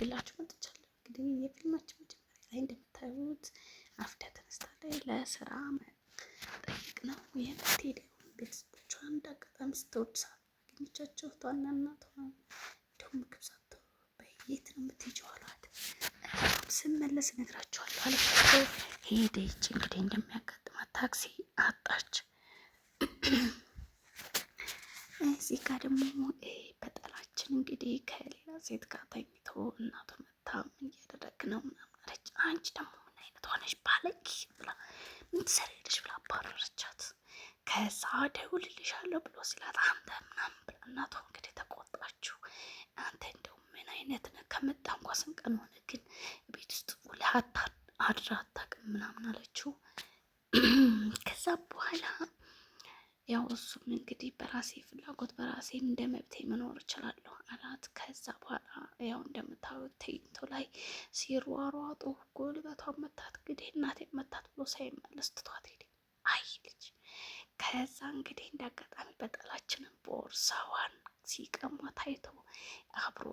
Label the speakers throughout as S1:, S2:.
S1: ይዤላችሁ መጥቻለሁ። እንግዲህ የፊልማችን መጀመሪያ ላይ እንደምታዩት አፍዳ ተነስታለች። ለስራ መጠየቅ ነው የምትሄደው። ቤተሰቦቿን እንዳጋጣሚ ስትወድ ሳገኘቻቸው እህቷና እናቷ እንደውም ምግብ ሳትበላ በየት ነው የምትሄጂው አሏት። ስመለስ እነግራቸዋለሁ አለቻቸው። ሄደች። እንግዲህ እንደሚያጋጥማት ታክሲ አጣች። እዚህ ጋር ደግሞ በጠላችን እንግዲህ ከሌላ ሴት ጋር ተኝቶ እናቱ መታ ምን እያደረግ ነው ምናምን አለች። አንቺ ደግሞ ምን አይነት ሆነሽ ባለቂ ብላ ምን ትሰሪያለሽ ብላ አባረረቻት። ከዛ ደውልልሻለሁ ብሎ ሲላት አንተ ምናምን ብላ እናቷ እንግዲህ ተቆጣችው። አንተ እንደው ምን አይነት ነህ? ከመጣ እንኳ ስንት ቀን ሆነ፣ ግን ቤት ውስጥ ውለህ አድራ አታውቅም ምናምን አለችው። ከዛ በኋላ ያው እሱም እንግዲህ በራሴ ፍላጎት በራሴ እንደ መብቴ መኖር እችላለሁ አላት። ከዛ በኋላ ያው እንደምታዩት ትዕይንቱ ላይ ሲሯሯጡ ጉልበቷን መታት፣ እንግዲህ እናቴ መታት ብሎ ሳይመለስ ትቷት ሄደ። አይ ልጅ። ከዛ እንግዲህ እንዳጋጣሚ በጠላችንን ቦርሳዋን ሲቀማ ታይቶ አብሮ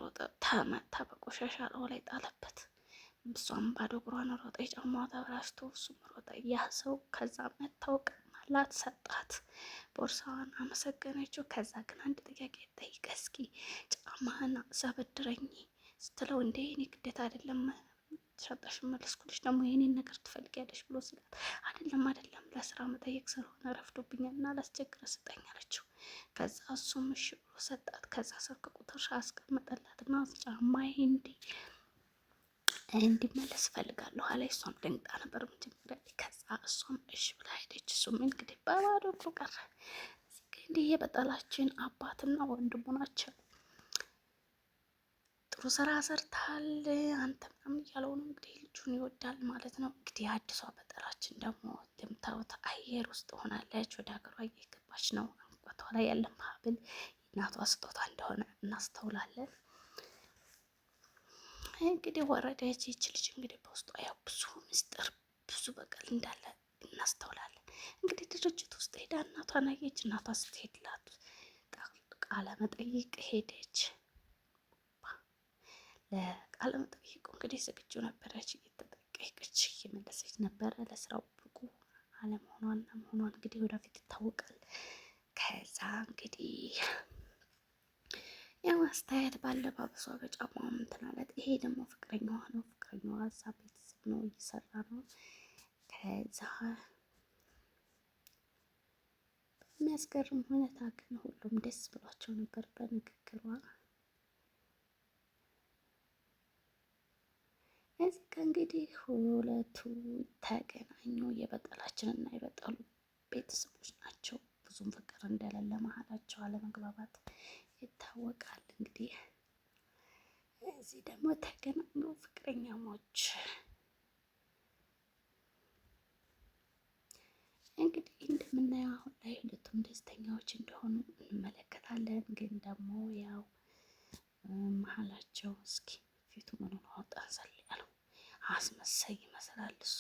S1: ሮጠ ተመታ። በቆሻሻ ላይ ጣለበት። እሷም ባዶ እግሯን ሮጠ፣ ጫማዋ ተበላሽቶ እሱም ሮጠ። ያ ሰው ከዛ መታወቅ ማላት ሰጣት። ቦርሳዋን አመሰገነችው። ከዛ ግን አንድ ጥያቄ ጠይቀ እስኪ ጫማህን አበድረኝ ስትለው እንዴ እኔ ግዴታ አይደለም ሻጣሽ መለስኩልሽ፣ ደግሞ የኔን ነገር ትፈልጊያለሽ ብሎ ሲላት አይደለም ለስራ መጠየቅ ስለሆነ ረፍዶብኛል እና ላስቸግረ ስጠኝ አለችው። ከዛ እሱም እሺ ብሎ ሰጣት። ከዛ ስልክ ቁጥር አስቀመጠላት እና ጫማዬ እንዲመለስ እፈልጋለሁ አለ። እሷም ደንግጣ ነበር መጀመሪያ። ከዛ እሷም እሺ ብላ ሄደች። እሱም እንግዲህ በባዶ እግሩ ቀረ። እንግዲህ የበጠላችን አባትና ወንድሙ ናቸው። ጥሩ ስራ ሰርታል አንተ ምናምን እያለው ነው እንግዲህ ልጁን ይወዳል ማለት ነው። እንግዲህ አዲሷ በጠላችን ደግሞ እንደምታዩት አየር ውስጥ ሆናለች። ወደ ሀገሯ እየገባች ነው። አንገቷ ላይ ያለ ሀብል የእናቷ ስጦታ እንደሆነ እናስተውላለን። እንግዲህ ወረደች። ይች ልጅ እንግዲህ በውስጧ ያው ብዙ ምስጢር ብዙ በቀል እንዳለ እናስተውላለን። እንግዲህ ድርጅት ውስጥ ሄዳ እናቷን አየች። እናቷ ስትሄድላት ቃለ መጠይቅ ሄደች። ለቃለ መጠይቁ እንግዲህ ዝግጁ ነበረች። እየተጠየቀች እየመለሰች ነበረ። ለስራው ብቁ አለመሆኗና መሆኗን እንግዲህ ወደፊት ይታወቃል። ከዛ እንግዲህ ያው አስተያየት ባለባበሷ በጫማው እንትን አለት። ይሄ ደግሞ ፍቅረኛዋ ነው። ፍቅረኛዋ እዛ ቤተሰብ ነው እየሰራ ነው። ከዛ በሚያስገርም ሁኔታ ግን ሁሉም ደስ ብሏቸው ነበር በንግግሯ። እዚህ ከእንግዲህ ሁለቱ ተገናኙ። የበጠላችንና የበጠሉ ቤተሰቦች ናቸው። ብዙም ፍቅር እንደሌለ መሀላቸው አለመግባባት ይታወቃል። እንግዲህ እዚህ ደግሞ ተገናኙ ፍቅረኛሞች። እንግዲህ እንደምናየው አሁን ላይ ሁለቱም ደስተኛዎች እንደሆኑ እንመለከታለን። ግን ደግሞ ያው መሀላቸው እስኪ ፊቱ ምን ሆኖ አወጣ ያለው አስመሳይ ይመስላል። እሷ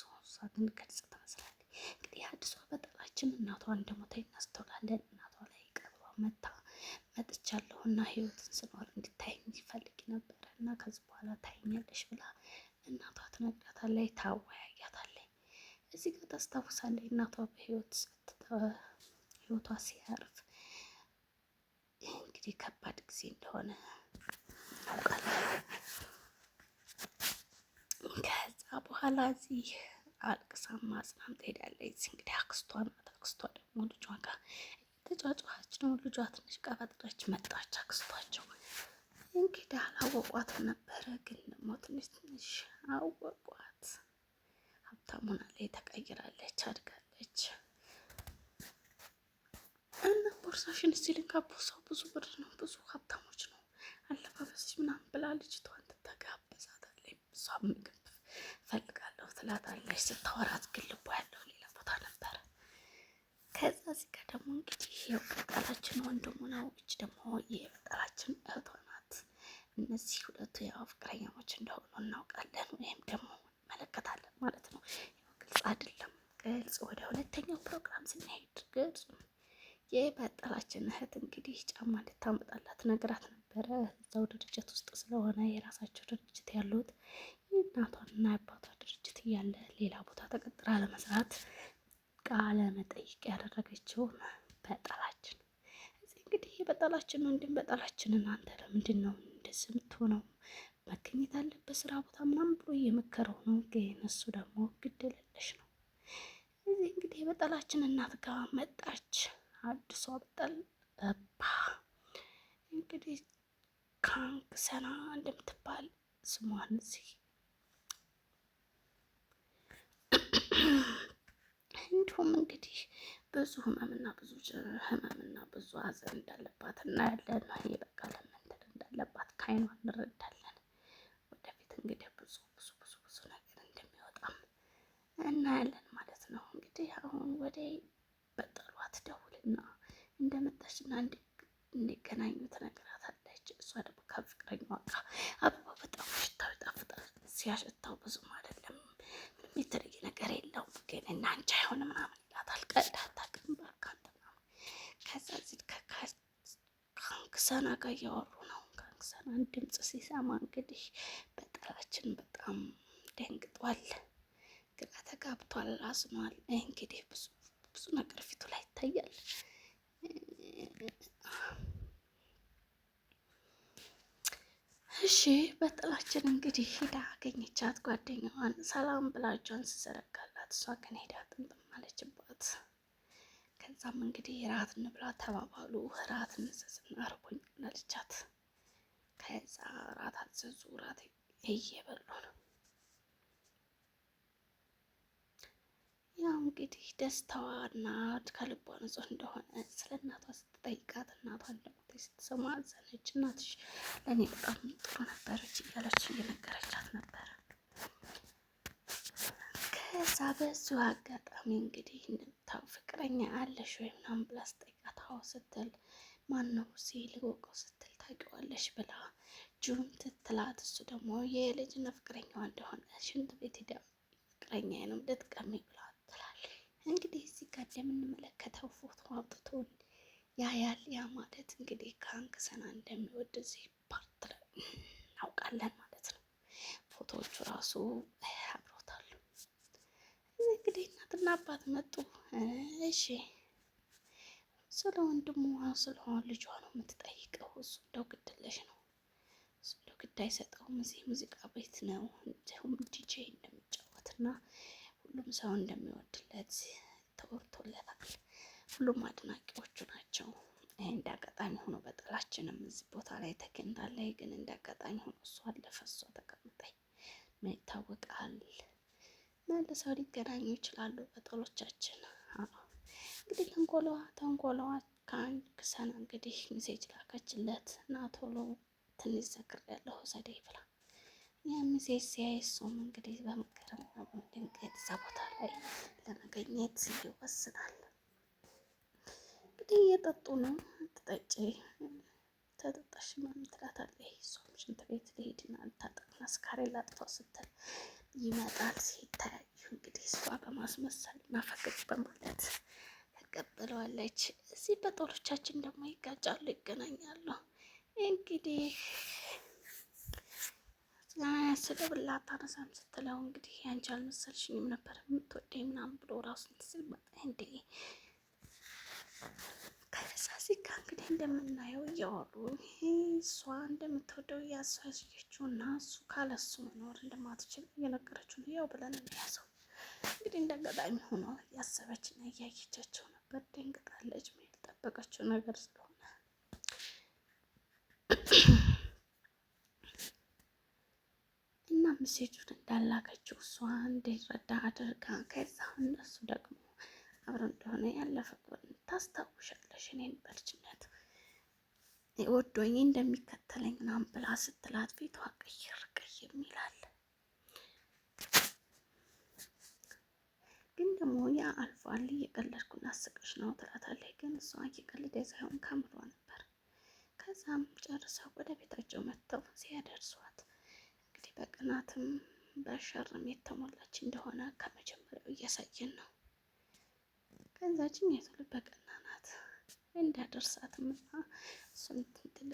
S1: ግን ግልጽ ትመስላለች። እንግዲህ አዲሷ በጠላችን እናቷ እንደሞተ እናስተውላለን። እናቷ ላይ ቀርባ መጥቻለሁ እና ህይወትን ስኖር እንድታይኝ ይፈልግ ነበረ እና ከዚህ በኋላ ታይኛለሽ ብላ እናቷ ትነግራታለች፣ ታወያያታለች። እዚህ ጋር ታስታውሳለች እናቷ ህይወቷ ሲያርፍ እንግዲህ ከባድ ጊዜ እንደሆነ እናውቃለን። ከዛ በኋላ እዚህ አልቅሳ ማጽናም ትሄዳለች። እንግዲህ አክስቷ ናት። አክስቷ ደግሞ ልጇ ጋር ተጫጫች ነው። ልጇ ትንሽ ቀበጥረች መጣች። አክስቷቸው እንግዲህ አላወቋትም ነበረ፣ ግን ደግሞ ትንሽ አወቋት። ሀብታም ሆናለች፣ ተቀይራለች፣ አድጋለች። እና ቦርሳሽን እስቲ ልንካቦሳው ብዙ ብር ነው፣ ብዙ ሀብታሞች ነው አለባበስሽ ምናምን ብላ ልጅቷን ትተጋበዛታለች። እሷ ምግብ ፈልጋለሁ ትላታለች። ስታወራት ግን ልቧ ያለው ሌላ ቦታ ነበረ። ከዛ እዚህ ጋር ደግሞ እንግዲህ የበጠላችን ወንድሙ ነው። እች ደግሞ የበጠላችን እህቷ ናት። እነዚህ ሁለቱ ያው ፍቅረኛሞች እንደሆኑ እናውቃለን፣ ወይም ደግሞ እንመለከታለን ማለት ነው። ግልጽ አይደለም። ግልጽ ወደ ሁለተኛው ፕሮግራም ስንሄድ ግልጽ የበጠላችን እህት እንግዲህ ጫማ እንድታመጣላት ነግራት ነበር። ነበረ። እዛው ድርጅት ውስጥ ስለሆነ የራሳቸው ድርጅት ያሉት የእናቷና የአባቷ ድርጅት እያለ ሌላ ቦታ ተቀጥራ ለመስራት ቃለ መጠይቅ ያደረገችው በጠላችን። እዚህ እንግዲህ በጠላችን ወንድም በጠላችን እናንተ ለምንድን ነው እንደዚህ የምትሆነው? መገኘት አለበት ስራ ቦታ ምናምን ብሎ እየመከረው ነው። ግን እሱ ደግሞ ግድ የለሽ ነው። እዚህ እንግዲህ የበጠላችን እናት ጋር መጣች። አዲሷ በጠል እንግዲህ ካንክሰና እንደምትባል ስሟን እዚህ እንዲሁም እንግዲህ ብዙ ህመምና ብዙ ሐዘን እንዳለባት እናያለን። በቃ ለምንድን እንዳለባት ከዓይኗ እንረዳለን። ወደፊት እንግዲህ ብዙ ነገር እንደሚወጣም እናያለን ማለት ነው። እንግዲህ አሁን ወደ በጠሏት ደውልና እንደመጣችና እንዲገናኙ ትነግራታለች። እሷ ደግሞ ከፍቅረኛዋ ጋር አበባው በጣም ሽታው ይጣፍጣል። ሲያሸታው ብዙም አይደለም፣ ምንም የተለየ ነገር የለውም። ግን እናንቺ አይሆንም ምናምን ይላታል። ቀልድ አታውቅም በአካንት ምናምን። ከዛ እዚህ ከአንክሰና ጋር እያወሩ ነው። ከአንክሰናን ድምፅ ሲሰማ እንግዲህ በጠላችን በጣም ደንግጧል፣ ግራ ተጋብቷል፣ አዝኗል። እንግዲህ ብዙ ነገር ፊቱ ላይ ይታያል። እሺ በጠላችን እንግዲህ ሂዳ አገኘቻት ጓደኛዋን ሰላም ብላጇን ስዘረጋላት፣ እሷ ግን ሄዳ ጥምጥም አለችባት። ከዛም እንግዲህ ራት እንብላ ተባባሉ። ራት እንዘዝና አርቦኛል አለቻት። ከዛ ራት አዘዙ። ራት እየበሉ ነው። ያው እንግዲህ ደስታዋና ከልቧ ንጹህ እንደሆነ ስለ እናቷ ስትጠይቃት እናቷ እንደሞተች ስትሰማ አዘነች። እናትሽ ለእኔ በጣም ጥሩ ነበረች እያለች እየነገረቻት ነበረ። ከዛ በዙ አጋጣሚ እንግዲህ እንደምታው ፍቅረኛ አለሽ ወይ ምናምን ብላ ስጠይቃት አዎ ስትል ማነው ሲል ወቀው ስትል ታውቂዋለሽ ብላ ጁን ትትላት፣ እሱ ደግሞ የልጅና ፍቅረኛዋ እንደሆነ ሽንት ቤት ሄዳ ፍቅረኛዬ ነው ልትቀሚ ብላ እንግዲህ እዚህ ጋር እንደምንመለከተው ፎቶ አውጥቶን ያያል። ያ ማለት እንግዲህ ካንክሰና እንደሚወድ እዚህ ፓርት ላይ እናውቃለን ማለት ነው። ፎቶዎቹ ራሱ አብሮታሉ። እንግዲህ እናትና አባት መጡ። እሺ ስለ ወንድሟ ስለሆነ ልጇ ነው የምትጠይቀው። እሱ እንደው ግድለሽ ነው፣ እሱ እንደው ግድ አይሰጠውም። እዚህ ሙዚቃ ቤት ነው እንዲሁም ዲጄ እንደሚጫወትና ሁሉም ሰው እንደሚወድለት ተወርቶለታል። ሁሉም አድናቂዎቹ ናቸው። እንደ አጋጣሚ ሆኖ በጠላችንም እዚህ ቦታ ላይ ተገኝታለች። ግን እንደ አጋጣሚ ሆኖ እሷ አለፈ፣ እሷ ተቀምጠኝ ምን ይታወቃል፣ መልሰው ሊገናኙ ይችላሉ በጠሎቻችን። እንግዲህ ተንኮለዋ ካንክሰና እንግዲህ ሜሴጅ ላከችለት እና ቶሎ ትንሽ ዘግሬያለሁ ዘዴ ብላ የሚሴት ሲያይ እሱም እንግዲህ በመገረም ድንገት እዛ ቦታ ላይ ለመገኘት ይወስናል። እንግዲህ እየጠጡ ነው። ትጠጪ ተጠጣሽ ምናምን ትላታለች። እሷም ሽንት ቤት ልሄድና ልታጠብና ስካሬ ላጥፋው ስትል ይመጣል። ሲታያዩ እንግዲህ እሷ በማስመሰል እና ፈገግ በማለት ተቀብለዋለች። እዚህ በጦሎቻችን ደግሞ ይጋጫሉ፣ ይገናኛሉ። እንግዲህ ስደብላ አታነሳም ስትለው እንግዲህ ያንቺ አልመሰልሽኝም ነበር የምትወደኝ ምናምን ብሎ ራሱን ትስል መጣ። እንዴ ከዛ ሲጋ እንግዲህ እንደምናየው እያወሩ እሷ እንደምትወደው እያሳየችው እና እሱ ካለሱ መኖር እንደማትችል እየነገረችው ነው። ያው ብለን እንያዘው እንግዲህ እንደ አጋጣሚ ሆኖ እያሰበች እና እያየቻቸው ነበር። ደንግጣለች። ያልጠበቀችው ነገር ስለሆነ እና ሜሴጁን እንዳላከችው እሷ እንዲረዳ አድርጋ ከዛ እነሱ ደግሞ አብረው እንደሆነ ያለፈውን ታስታውሻለሽ እኔን በልጅነት ወዶኝ እንደሚከተለኝ ምናምን ብላ ስትላት ፊቷ ቀይር ይላል። ግን ደግሞ ያ አልፏል፣ እየቀለድኩ ላስቅሽ ነው ትላታለች። ግን እሷ እየቀለደ ሳይሆን ከምሯ ነበር። ከዛም ጨርሰው ወደ ቤታቸው መጥተው ሲያደርሷት እንግዲህ በቅናትም በሸርም የተሞላች እንደሆነ ከመጀመሪያው እያሳየን ነው። ከዛችን የትውልድ በቀና ናት እንዳደርሳትም እና እሱን ትንትል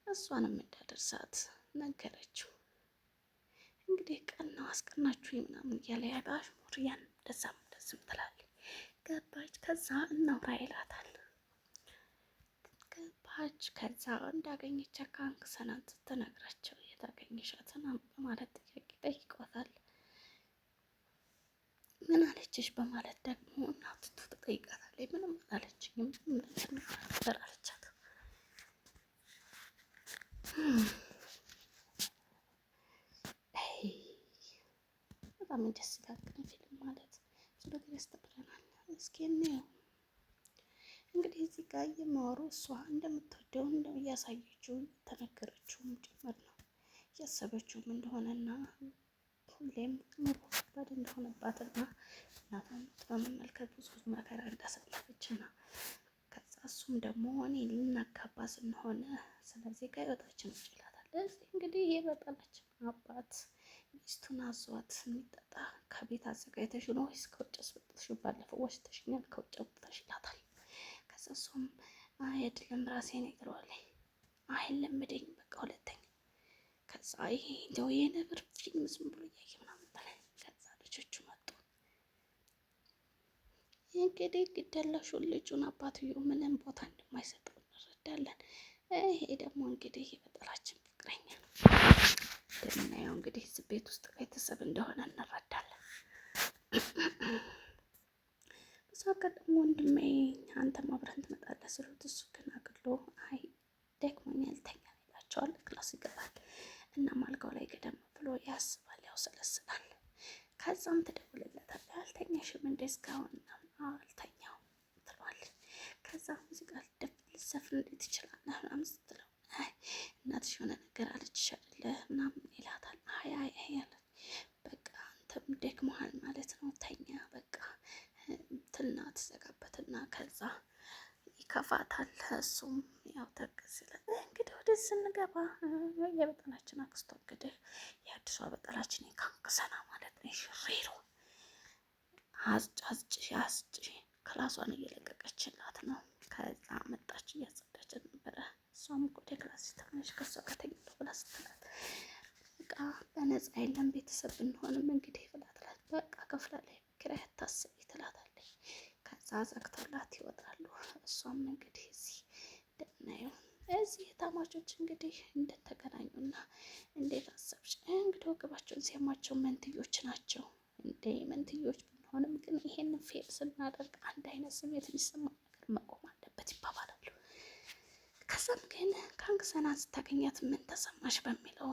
S1: እሷንም እንዳደርሳት ነገረችው። እንግዲህ ቀናው አስቀናችሁ ምናምን እያለ አሽሙር ያን እንደዛም ትላለች። ገባች። ከዛ እናውራ ይላታል። ገባች። ከዛ እንዳገኘቻት ከአንክሰናት ስትነግራቸው የታገኘሻትን በማለት ጥያቄ ጠይቋታል። ምን አለችሽ በማለት ደግሞ እናትቱ ትጠይቃታለች። ምንም አላለችኝም ነበር አለቻት። በጣም ደስ ይላል ፊልም ማለት ብዙ ነገር ያስተምረናል። እስኪ እንየው። እንግዲህ እዚህ ጋር የማወሩ እሷ እንደምትወደው እያሳየችው ተነገረችውም ጭምር ነው እያሰበችውም እንደሆነና ሁሌም ኑሮ ከባድ እንደሆነባትና እናቷን በመመልከት ብዙ መከራ እንዳሳለፈችና ከዛ እሱም ደግሞ እኔ ልናጋባ ስንሆን ስለዚህ ከህይወታችን ውጭ ይላታል። እዚህ እንግዲህ የበጠላችን አባት ሚስቱን አዟት የሚጠጣ ከቤት አዘጋጅተሽ ነው ወይስ ከውጭ አስወጥተሽ? ባለፈው ወስደሽኛል ከውጭ አውጥተሽ ይላታል። ከዛ እሱም አይደለም ራሴ ነኝ ትለዋለች። አይለምደኝ በቃ ሁለተኛ። ከዛ ይሄ እንደው የነብር ፊልም ዝም ብሎ እያየ ምናምን በላይ ከዛ ልጆቹ መጡ። እንግዲህ ግደላሹን ልጁን አባትየው ምንም ቦታ እንደማይሰጠው እንረዳለን። ይሄ ደግሞ እንግዲህ የበጠላችን ፍቅረኛ ነው። እንደምናየው እንግዲህ እዚህ ቤት ውስጥ ቤተሰብ እንደሆነ እንረዳለን። በዛ ቀደም ወንድሜ አንተም አብረን ትመጣለህ ስሉት እሱ ግን አግሎ አይ ደክሞኛል ልተኛ ይላቸዋል። ክላስ ይገባል። እናም አልጋው ላይ ገደም ብሎ ያስባል፣ ያውሰለስላል። ከዛም ትደውልለታለች። አልተኛሽም እንዴ እስካሁን? አልተኛውም ትለዋለች። ከዛ ሙዚቃ ልትዘፍን እንዴት ትችላለህ ምናምን ስትለው እናትሽ የሆነ ነገር አለችሽ አይደለ ምናምን ይላታል። አይ ያለ በቃ አንተም ደክሞሃል ማለት ነው ተኛ በቃ ትልና ትዘጋበትና ከዛ ይከፋታል። እሱም ያው ተከዝ ይላል። እንግዲህ ወደዚህ ስንገባ የበጠላችን አክስቶ እንግዲህ የአዲሷ በጠላችን የካንክሰና ማለት ነው ሽሬሮ አስጭ ክላሷን እየለቀቀችላት ነው። ከዛ መጣች እያጸዳች ነበረ። እሷም ወደ ክላስ ስተመለሽ ከሷ ጋር ተኝቶ ብላ ስትላት በቃ በነፃ የለም ቤተሰብ ብንሆንም እንግዲህ ብላ ትላት። በቃ ከፍላለች ኪራይ አታስቢ ትላታለች። ከዛ ዘግተውላት ይወጣሉ። እሷም እንግዲህ እዚህ እንደምናየው እዚህ ታማቾች እንግዲህ እንደተገናኙና እንዴት አሰብሽ እንግዲህ ወገባቸውን ሲያማቸው መንትዮች ናቸው። እንደ መንትዮች ብንሆንም ግን ይሄን ፌል ስናደርግ አንድ አይነት ስሜት የሚሰማ ነገር መቆም አለበት ይባባላሉ። ከዛም ግን ካንክሰናን ስታገኛት ምን ተሰማሽ በሚለው